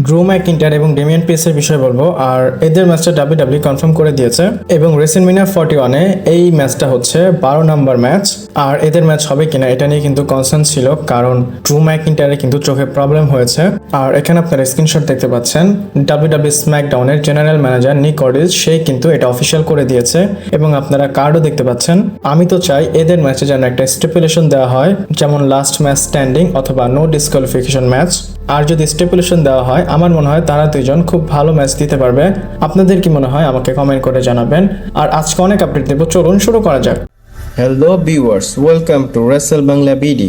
ড্রু ম্যাকইন্টার এবং ডেমিয়ান পিএসের বিষয়ে বলবো। আর এদের ম্যাচটা ডাব্লিউডাব্লিউ কনফার্ম করে দিয়েছে এবং রেসলম্যানিয়া 41-এ এই ম্যাচটা হচ্ছে 12 নম্বর ম্যাচ। আর এদের ম্যাচ হবে কিনা এটা নিয়ে কিন্তু কনসার্ন ছিল, কারণ ড্রু ম্যাকইন্টারের কিন্তু চোখে প্রবলেম হয়েছে। আর এখানে আপনারা স্ক্রিনশট দেখতে পাচ্ছেন, ডাব্লিউডাব্লিউ স্ম্যাকডাউনের জেনারেল ম্যানেজার নিক অর্ডিজ সে কিন্তু এটা অফিসিয়াল করে দিয়েছে এবং আপনারা কার্ডও দেখতে পাচ্ছেন। আমি তো চাই এদের ম্যাচে যেন একটা স্টিপুলেশন দেওয়া হয়, যেমন লাস্ট ম্যাচ স্ট্যান্ডিং অথবা নো ডিসকোয়ালিফিকেশন ম্যাচ। আর যদি স্টিপুলেশন দেওয়া হয়, আমার মনে হয় তারা দুইজন খুব ভালো ম্যাচ দিতে পারবে। আপনাদের কি মনে হয় আমাকে কমেন্ট করে জানাবেন। আর আজকে অনেক আপডেট দেবো, চলুন শুরু করা যাক। Hello viewers, welcome to Rachel Bangla BD.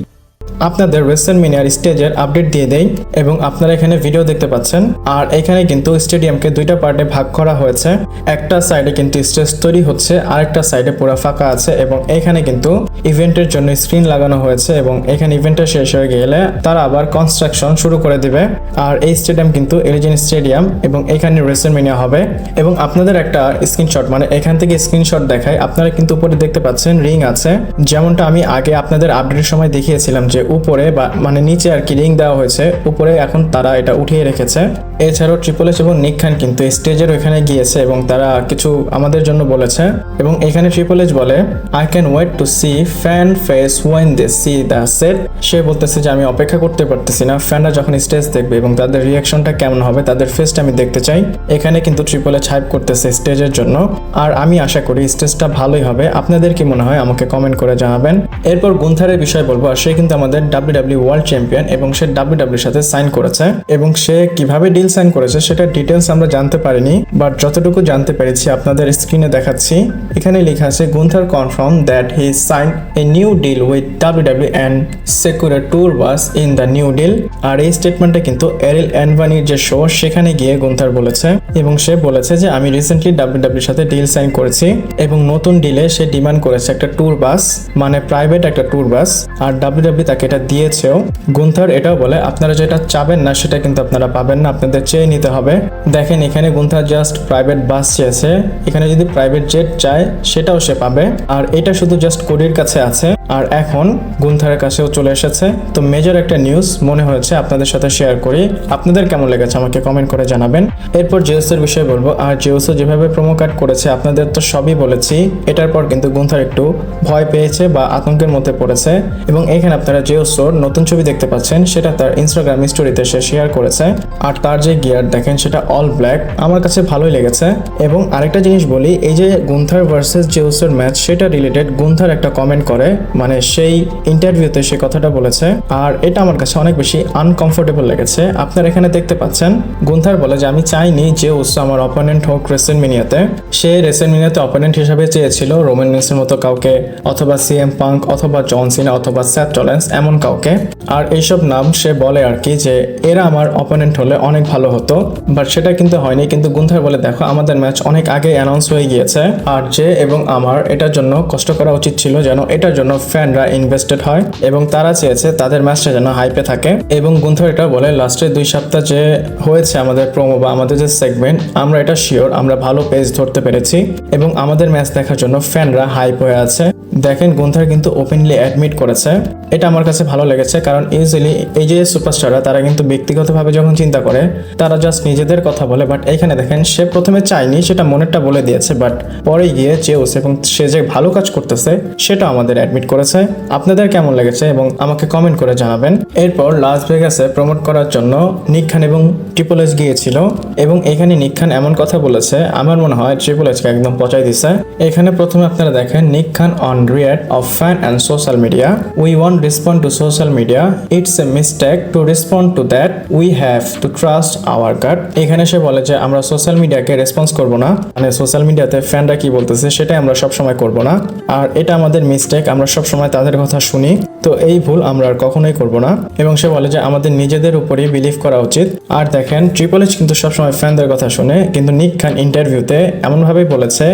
আপনাদের রেসলম্যানিয়ার স্টেজের আপডেট দিয়ে দেই এবং আপনারা এখানে ভিডিও দেখতে পাচ্ছেন। আর এখানে কিন্তু স্টেডিয়ামকে দুইটা পার্টে ভাগ করা হয়েছে। একটা সাইডে কিন্তু স্টেজ তৈরি হচ্ছে, আরেকটা সাইডে পুরো ফাঁকা আছে এবং এখানে কিন্তু ইভেন্টের জন্য স্ক্রিন লাগানো হয়েছে এবং এখানে ইভেন্টটা শেষ হয়ে গেলে তারা আবার কনস্ট্রাকশন শুরু করে দিবে। আর এই স্টেডিয়াম কিন্তু এলিজেন্ট স্টেডিয়াম এবং এখানে রেসলম্যানিয়া হবে। এবং আপনাদের একটা স্ক্রিনশট, মানে এখান থেকে স্ক্রিনশট দেখায়, আপনারা কিন্তু উপরে দেখতে পাচ্ছেন রিং আছে, যেমনটা আমি আগে আপনাদের আপডেটের সময় দেখিয়েছিলাম যে উপরে বা মানে নিচে আর কি রিং দেওয়া হয়েছে, উপরে এখন তারা এটা উঠিয়ে রেখেছে। এছাড়াও ট্রিপল এইচ এবং নিক খান কিন্তু স্টেজের ওইখানে গিয়েছে এবং তারা কিছু আমাদের জন্য বলেছে। এবং এখানে ট্রিপল এইচ বলে, I can wait to see fan face when they see the set. সে বলতেছে যে আমি অপেক্ষা করতে পারতেছি না, ফ্যানরা যখন স্টেজ দেখবে এবং তাদের রিয়াকশনটা কেমন হবে, তাদের ফেসটা আমি দেখতে চাই। এখানে কিন্তু ট্রিপল এইচ হাইপ করতেছে স্টেজের জন্য। আর আমি আশা করি স্টেজটা ভালোই হবে। আপনাদের কি মনে হয় আমাকে কমেন্ট করে জানাবেন। এরপর গুন্থারের বিষয় বলবো। আর সে কিন্তু আমাদের ডাব্লিউডাব্লিউ ওয়ার্ল্ড চ্যাম্পিয়ন এবং সে ডাব্লিউডাব্লিউর সাথে সাইন করেছে এবং সে কিভাবে ডিল সাইন করেছে সেটা ডিটেলস আমরা জানতে পারিনি, বাট যতটুকু জানতে পেরেছি আপনাদের স্ক্রিনে দেখাচ্ছি। এখানে লেখা আছে, Gunther confirm that he sign a new deal with WW and secure a tour bus in the new deal. আর এই স্টেটমেন্টটা কিন্তু এরিল এনভানির যে শো সেখানে গিয়ে গুন্থার বলেছে এবং সে বলেছে যে আমি রিসেন্টলি ডাব্লিউডাব্লিউর সাথে ডিল সাইন করেছি এবং নতুন ডিলে সে ডিমান্ড করেছে একটা ট্যুর বাস, মানে প্রাইভেট একটা ট্যুর বাস। আর ডাব্লিউডাব্লিউ তাকে এটা দিয়েছেও। গুন্থার এটাও বলে, আপনারা যেটা চাবেন না সেটা কিন্তু আপনারা পাবেন না, আপনাদের চেয়ে নিতে হবে। দেখেন এখানে গুন্থার জাস্ট প্রাইভেট বাস চেয়েছে, এখানে যদি প্রাইভেট জেট চায় সেটাও সে পাবে। আর এটা শুধু জাস্ট কোডির কাছে আছে আর এখন গুন্থারের কাছেও চলে এসেছে। তো মেজর একটা নিউজ মনে হয়েছে আপনাদের সাথে শেয়ার করি। আপনাদের কেমন লেগেছে আমাকে কমেন্ট করে জানাবেন। এরপর জেউসের বিষয়ে বলবো। আর জেউসও যেভাবে প্রোমো কার্ড করেছে আপনাদের তো সবই বলেছি। এটার পর কিন্তু গুন্থার একটু ভয় পেয়েছে বা আতঙ্কের মধ্যে পড়েছে এবং এখানে আপনারা জেউসোর নতুন ছবি দেখতে পাচ্ছেন, সেটা তার ইনস্টাগ্রাম স্টোরিতে সে শেয়ার করেছে। আর তার যে গিয়ার দেখেন সেটা অল ব্ল্যাক, আমার কাছে ভালোই লেগেছে। এবং আরেকটা জিনিস বলি, এই যে গুন্থার ভার্সেস জেউসের ম্যাচ সেটা রিলেটেড গুন্থার একটা কমেন্ট করে, মানে সেই ইন্টারভিউতে সে কথাটা বলেছে। আর এটা আমার কাছে অনেক বেশি আনকমফোর্টেবল লেগেছে। আপনারা এখানে দেখতে পাচ্ছেন গুন্থার বলে যে আমি চাইনি জেউস আমার অপোনেন্ট হোক রেসলম্যানিয়াতে। সে রেসলম্যানিয়াতে অপোনেন্ট হিসাবে চেয়েছিল রোমান রিন্সের মতো কাউকে, অথবা সিএম পাঙ্ক, অথবা জন সিনা, অথবা সেথ রলিন্স, এমন কাউকে। আর এইসব নাম সে বলে আর কি, যে এরা আমার অপোনেন্ট হলে অনেক ভালো হতো, বাট সেটা কিন্তু হয়নি। কিন্তু গুন্থার বলে, দেখো আমাদের ম্যাচ অনেক আগে অ্যানাউন্স হয়ে গিয়েছে আর যে এবং আমার এটার জন্য কষ্ট করা উচিত ছিল, যেন এটার জন্য ফ্যানরা ইনভেস্টেড হয় এবং তারা চেয়েছে তাদের ম্যাচটা যেন হাইপে থাকে। এবং গুন্থার এটা বলে, লাস্টে 2 সপ্তাহ যে হয়েছে আমাদের প্রোমো বা আমাদের যে সেগমেন্ট, আমরা এটা শিওর আমরা ভালো পেজ ধরতে পেরেছি এবং আমাদের ম্যাচ দেখার জন্য ফ্যানরা হাইপ হয়ে আছে। দেখেন গুন্থার কিন্তু ওপেনলি অ্যাডমিট করেছে। এটা আমার কাছে ভালো লেগেছে, কারণ ইউজুয়ালি এই যে সুপারস্টাররা তারা কিন্তু ব্যক্তিগতভাবে যখন চিন্তা করে তারা জাস্ট নিজেদের কথা বলে, বাট এখানে দেখেন সে প্রথমে চায়নি, সেটা মনেরটা বলে দিয়েছে, বাট পরে গিয়ে জেউস এবং সে যে ভালো কাজ করতেছে সেটা আমাদের অ্যাডমিট করেছে। আপনাদের কেমন লেগেছে এবং আমাকে কমেন্ট করে জানাবেন। এরপর লাস ভেগাসে প্রমোট করার জন্য নিক খান এবং ট্রিপল এইচ গিয়েছিল এবং এখানে নিক খান এমন কথা বলেছে, আমার মনে হয় ট্রিপল এইচকে একদম পচাই দিছে। এখানে প্রথমে আপনারা দেখেন, নিক খান on react of fan and social media. We won't respond to social media. It's a mistake to respond to that. We have to trust our gut. এখানে সে বলে যে আমরা সোশ্যাল মিডিয়াকে রেসপন্স করব না, মানে সোশ্যাল মিডিয়াতে ফ্যানরা কি বলতেছে সেটাই আমরা সব সময় করব না। আর এটা আমাদের মিস্টেক, আমরা সব সময় তাদের কথা শুনি, তো এই ভুল আমরা আর কখনোই করব না। এবং সে বলে যে আমাদের নিজেদের উপরই বিলিভ করা উচিত। আর দেখেন ট্রিপল এইচ কিন্তু সবসময় ফ্যানদের কথা শুনে, কিন্তু নিক খান ইন্টারভিউতে এমনভাবেই বলেছে,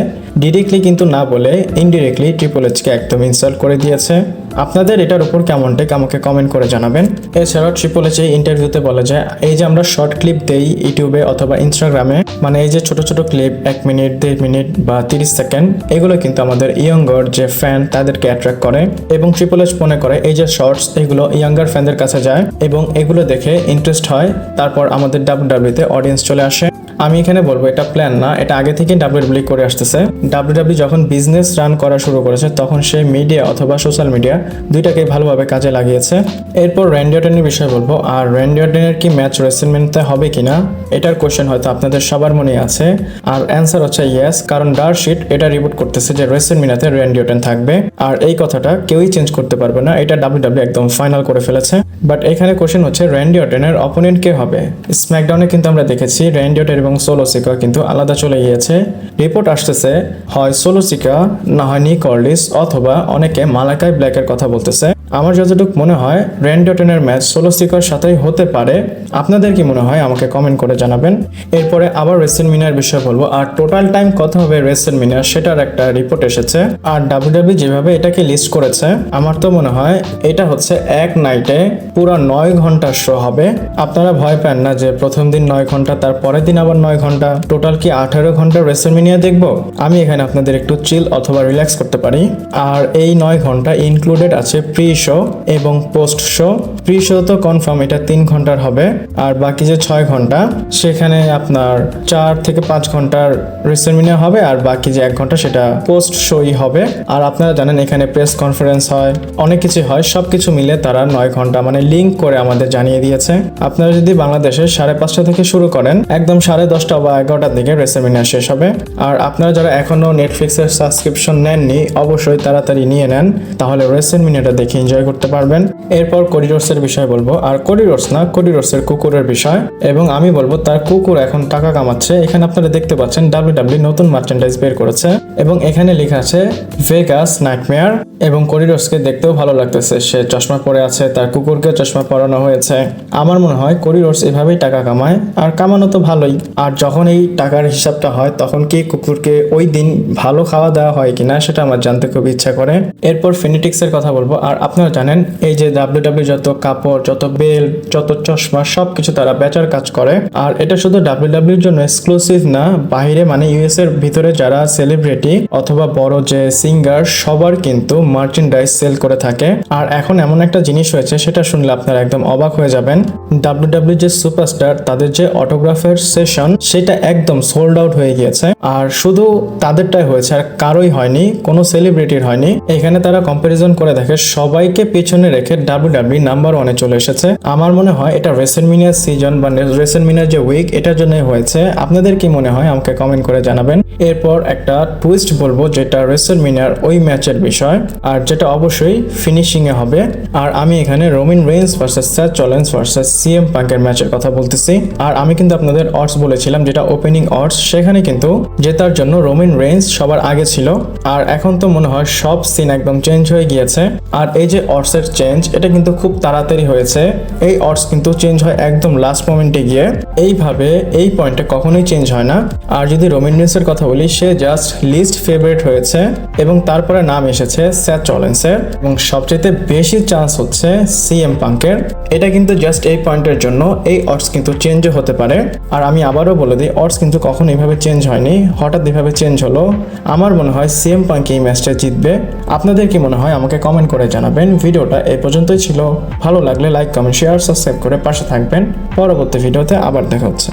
ডিরেক্টলি কিন্তু না বলে ইনডিরেক্টলি ট্রিপল এইচকে একদম ইনসাল্ট করে দিয়েছে। আপনাদের এটার উপর কেমন টেক আমাকে কমেন্ট করে জানাবেন। এছাড়াও ট্রিপল এইচ এই ইন্টারভিউতে বলে যায়। এই যে আমরা শর্ট ক্লিপ দেই ইউটিউবে অথবা ইনস্টাগ্রামে, মানে এই যে ছোট ছোট ক্লিপ 1 মিনিট 1.5 মিনিট বা 30 সেকেন্ড, এগুলো কিন্তু আমাদের ইয়ঙ্গার যে ফ্যান তাদেরকে অ্যাট্রাক্ট করে এবং ট্রিপল এইচ মনে করে এই যে শর্টস এগুলো ইয়াঙ্গার ফ্যানদের কাছে যায় এবং এগুলো দেখে ইন্টারেস্ট হয়, তারপর আমাদের ডাব্লিউডাব্লিউতে অডিয়েন্স চলে আসে। আমি এখানে বলবো এটা প্ল্যান না, এটা আগে থেকে ডাব্লিউডাব্লিউ করে আসতেছে। ডাব্লিউডাব্লিউ যখন বিজনেস রান করা শুরু করেছে তখন সে মিডিয়া অথবা সোশ্যাল মিডিয়া দুইটাকে ভালোভাবে কাজে লাগিয়েছে। এরপর র্যান্ডি অর্টনের বিষয়ে বলবো। আর র্যান্ডি অর্টনের কি ম্যাচ রেসলম্যানিয়াতে হবে কিনা, এটার কোশ্চেন হয়তো আপনাদের সবার মনে আছে। আর অ্যান্সার হচ্ছে ইয়েস, কারণ ডার্কশিট এটা রিপোর্ট করতেছে যে রেসলম্যানিয়াতে র্যান্ডি অর্টন থাকবে। আর এই কথাটা কেউই চেঞ্জ করতে পারবে না, এটা ডাব্লিউডাব্লিউ একদম ফাইনাল করে ফেলেছে। বাট এখানে কোশ্চেন হচ্ছে র্যান্ডি অর্টনের অপোনেন্ট কে হবে। স্ম্যাকডাউনে কিন্তু আমরা দেখেছি র্যান্ডি অর্টন এবং সোলো সিকা কিন্তু আলাদা চলে গিয়েছে। রিপোর্ট আসতেছে হয় সোলো সিকা, না হয় নিক অর্লিস, অথবা অনেকে মালাকাই ব্ল্যাকের কথা বলতেছে। আমার যতটুকু মনে হয় র্যান্ডি অর্টনের ম্যাচ সোলো সিকার সাথেই হতে পারে। আপনাদের কি মনে হয় আমাকে কমেন্ট করে জানাবেন। এরপরে আবার রেসলম্যানিয়ার বিষয়ে বলবো। আর টোটাল টাইম কত হবে রেসলম্যানিয়া সেটার একটা রিপোর্ট এসেছে। আর ডাব্লিউডাব্লিউ যেভাবে এটাকে লিস্ট করেছে, আমার তো মনে হয় এটা হচ্ছে এক নাইটে পুরো 9 ঘন্টার শো হবে। আপনারা ভয় পান না যে প্রথম দিন 9 ঘন্টা, তার পরের দিন আবার 9 ঘন্টা, টোটাল কি 18 ঘন্টা রেসলম্যানিয়া দেখবো। আমি এখানে আপনাদের একটু চিল অথবা রিল্যাক্স করতে পারি। আর এই 9 ঘন্টা ইনক্লুডেড আছে প্রি শো এবং পোস্ট শো। প্রি শো তো কনফার্ম এটা 3 ঘন্টার হবে, আর বাকি যে 6 ঘন্টা সেখানে আপনার 4 থেকে 5 ঘন্টার রেসলম্যানিয়া হবে, আর বাকি যে 1 ঘন্টা সেটা পোস্ট শোই হবে। আর আপনারা জানেন এখানে প্রেস কনফারেন্স হয়, অনেক কিছু হয়, সবকিছু মিলে তারা 9 ঘন্টা মানে লিঙ্ক করে আমাদের জানিয়ে দিয়েছে। আপনারা যদি বাংলাদেশে 5:30 থেকে শুরু করেন, একদম 10:30 বা 11টার দিকে রেসলম্যানিয়া শেষ হবে। আর আপনারা যারা এখনো নেটফ্লিক্সের সাবস্ক্রিপশন নেননি, অবশ্যই তাড়াতাড়ি নিয়ে নেন, তাহলে রেসলম্যানিয়াটা দেখে এনজয় করতে পারবেন। এরপর কোডি রোডসের বিষয় বলবো। আর কোডি রোডস না, কোডি রোডসের কুকুরের বিষয়, এবং আমি বলবো তার কুকুর এখন টাকা কামাচ্ছে। এখানে আপনারা দেখতে পাচ্ছেন ডাব্লিউডাব্লিউ নতুন মার্চেন্ডাইজ বের করেছে এবং এখানে লেখা আছে ভেগাস নাইটমেয়ার, এবং কোডি রোডসকে দেখতেও ভালো লাগতেছে, সে চশমা পরে আছে, তার কুকুরকে চশমা পরানো হয়েছে। আমার মনে হয় কোডি রোডস এভাবেই টাকা কামায়, আর কামানো তো ভালোই। আর যখন এই টাকার হিসাবটা হয় তখন কি কুকুরকে ওই দিন ভালো খাওয়া দেওয়া হয় কিনা সেটা আমার জানতে খুব ইচ্ছা করে। এরপর ফিনিটিক্সের কথা বলবো। আর আপনারা জানেন এই যে ডাব্লিউডাব্লিউ যত কাপড়, যত বেল্ট, যত চশমা সবকিছু তারা বেচার কাজ করে। আর এটা শুধু ডাব্লিউডাব্লিউর জন্য এক্সক্লুসিভ না, বাইরে মানে ইউএস এর ভিতরে যারা সেলিব্রিটি অথবা বড় যে সিঙ্গার সবার কিন্তু মার্চেন্ডাইজ সেল করে থাকে। আর এখন এমন একটা জিনিস হয়েছে, সেটা শুনলে আপনারা একদম অবাক হয়ে যাবেন। ডাব্লিউডাব্লিউ যে সুপারস্টার তাদের যে অটোগ্রাফের সেশন সেটা একদম সোল্ড আউট হয়ে গিয়েছে। আর শুধু তাদেরটাই হয়েছে, আর কারোই হয়নি, কোনো সেলিব্রিটির হয়নি। এখানে তারা কম্পারিজন করে দেখে সবাইকে পেছনে রেখে ডাব্লিউডাব্লিউ নাম্বার 1-এ চলে এসেছে। আমার মনে হয় এটা রেসলম্যানিয়া সিজন বা রেসলম্যানিয়া যে উইক এটার জন্যই হয়েছে। আপনাদের কি মনে হয় আমাকে কমেন্ট করে জানাবেন। এরপর একটা টুইস্ট বলবো যেটা রেসলম্যানিয়ার ওই ম্যাচের বিষয়, আর যেটা অবশ্যই ফিনিশিং এ হবে। আর আমি এখানে Roman Reigns versus Seth Rollins versus CM পাঙ্কের ম্যাচের কথা বলতেছি। আর আমি কিন্তু আপনাদের অডস বলেছিলাম যেটা ওপেনিং অডস, সেখানে কিন্তু জেতার জন্য রোমান রেইন্স সবার আগে ছিল। আর এখন তো মনে হয় সব সিন একদম চেঞ্জ হয়ে গিয়েছে। আর এই যে অডসের চেঞ্জ এটা কিন্তু খুব তাড়াতাড়ি হয়েছে। এই অডস কিন্তু চেঞ্জ হয় একদম লাস্ট মোমেন্টে গিয়ে, এইভাবে এই পয়েন্টে কখনোই চেঞ্জ হয় না। আর যদি রোমান রেইন্সের কথা বলি, সে জাস্ট লিস্ট ফেভারিট হয়েছে এবং তারপরে নাম এসেছে সেথ রলিন্সের, এবং সবচেয়ে বেশি চান্স হচ্ছে সিএম পাঙ্কের। এটা কিন্তু জাস্ট এই পয়েন্টের জন্য এই অডস কিন্তু চেঞ্জও হতে পারে। আর আমি আবারও বলে দিই, অডস কিন্তু কখনো এইভাবে চেঞ্জ হয়নি, হঠাৎ এভাবে চেঞ্জ হলো। আমার মনে হয় সিএম পাঙ্ক এই ম্যাচটা জিতবে। আপনাদের কি মনে হয় আমাকে কমেন্ট করে জানাবেন। ভিডিওটা এই পর্যন্তই ছিল, ভালো লাগলে লাইক, কমেন্ট, শেয়ার, সাবস্ক্রাইব করে পাশে থাকবেন। পরবর্তী ভিডিওতে আবার দেখা হচ্ছে।